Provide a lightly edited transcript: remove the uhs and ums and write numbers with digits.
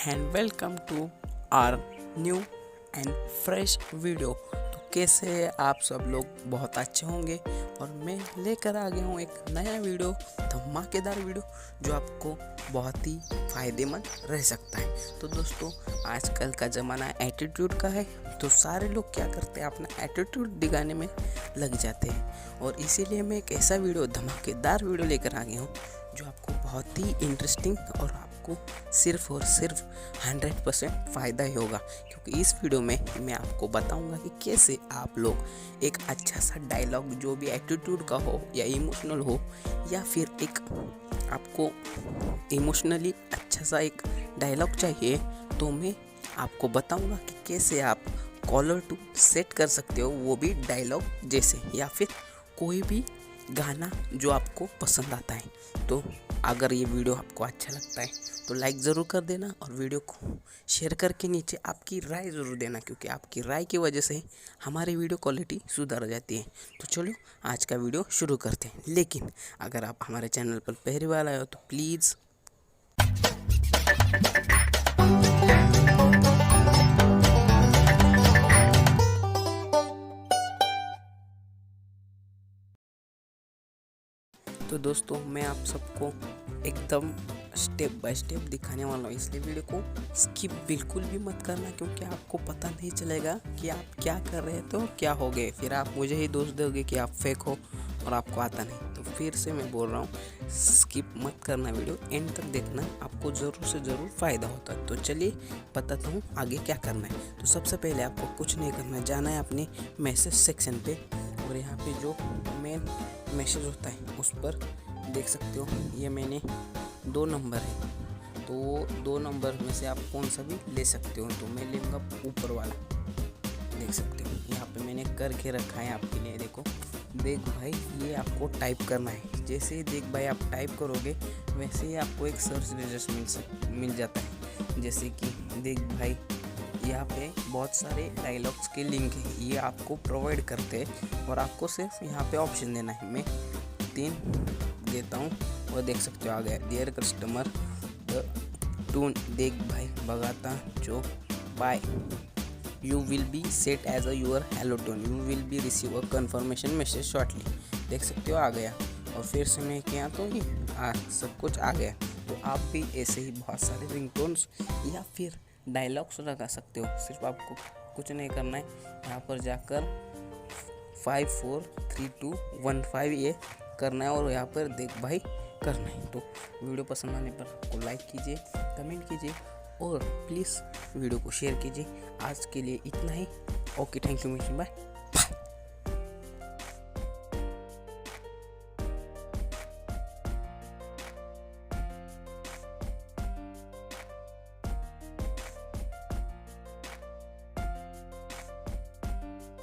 And welcome to our new and fresh video. तो कैसे हैं आप सब लोग? बहुत अच्छे होंगे। और मैं लेकर आ गया हूँ एक नया वीडियो, धमाकेदार वीडियो जो आपको बहुत ही फ़ायदेमंद रह सकता है। तो दोस्तों, आजकल का ज़माना एटीट्यूड का है, तो सारे लोग क्या करते हैं, अपना एटीट्यूड दिखाने में लग जाते हैं। और इसीलिए मैं एक ऐसा वीडियो, धमाकेदार वीडियो लेकर आ गया हूँ जो आपको बहुत ही इंटरेस्टिंग और आपको सिर्फ और सिर्फ 100% फ़ायदा ही होगा। क्योंकि इस वीडियो में मैं आपको बताऊंगा कि कैसे आप लोग एक अच्छा सा डायलॉग, जो भी एटीट्यूड का हो या इमोशनल हो, या फिर एक आपको इमोशनली अच्छा सा एक डायलॉग चाहिए, तो मैं आपको बताऊंगा कि कैसे आप कॉलर टू सेट कर सकते हो, वो भी डायलॉग जैसे, या फिर कोई भी गाना जो आपको पसंद आता है। तो अगर ये वीडियो आपको अच्छा लगता है तो लाइक ज़रूर कर देना, और वीडियो को शेयर करके नीचे आपकी राय ज़रूर देना, क्योंकि आपकी राय की वजह से हमारी वीडियो क्वालिटी सुधर जाती है। तो चलो आज का वीडियो शुरू करते हैं। लेकिन अगर आप हमारे चैनल पर पहली बार आए हो तो प्लीज़ तो दोस्तों, मैं आप सबको एकदम स्टेप बाय स्टेप दिखाने वाला हूँ, इसलिए वीडियो को स्किप बिल्कुल भी मत करना, क्योंकि आपको पता नहीं चलेगा कि आप क्या कर रहे थे और क्या हो गए। फिर आप मुझे ही दोष दोगे कि आप फेक हो और आपको आता नहीं। तो फिर से मैं बोल रहा हूँ, स्किप मत करना, वीडियो एंड तक देखना, आपको ज़रूर से ज़रूर फ़ायदा होता है। तो चलिए बताता हूँ आगे क्या करना है। तो सबसे पहले आपको कुछ नहीं करना है, जाना है अपने मैसेज सेक्शन पे, और यहाँ पे जो मेन मैसेज होता है उस पर देख सकते हो, ये मैंने 2 नंबर है, तो 2 नंबर में से आप कौन सा भी ले सकते हो। तो मैं लूँगा ऊपर वाला, देख सकते हो यहाँ पे मैंने करके रखा है आपके लिए। देखो, देख भाई, ये आपको टाइप करना है। जैसे ही देख भाई आप टाइप करोगे, वैसे ही आपको एक सर्च रिजल्ट मिल जाता है। जैसे कि देख भाई, यहाँ पे बहुत सारे डायलॉग्स के लिंक है, ये आपको प्रोवाइड करते हैं, और आपको सिर्फ यहाँ पे ऑप्शन देना है। मैं 3 देता हूँ और देख सकते हो आ गया, डियर कस्टमर द टून, देख भाई बगाता जो बाय, you will be set as a your hello tone, you will be receive a confirmation message shortly. देख सकते हो आ गया। और फिर से मैं किया तो ये सब कुछ आ गया। तो आप भी ऐसे ही बहुत सारे रिंगटोन्स या फिर डायलॉग्स लगा सकते हो। सिर्फ आपको कुछ नहीं करना है, यहाँ पर जाकर 5 4 3 2 1 5 ये करना है, और यहाँ पर देख भाई करना है। तो वीडियो पसंद आने पर आपको लाइक कीजिए, कमेंट कीजिए, और प्लीज़ वीडियो को शेयर कीजिए। आज के लिए इतना ही। Okay, thank you, bye bye.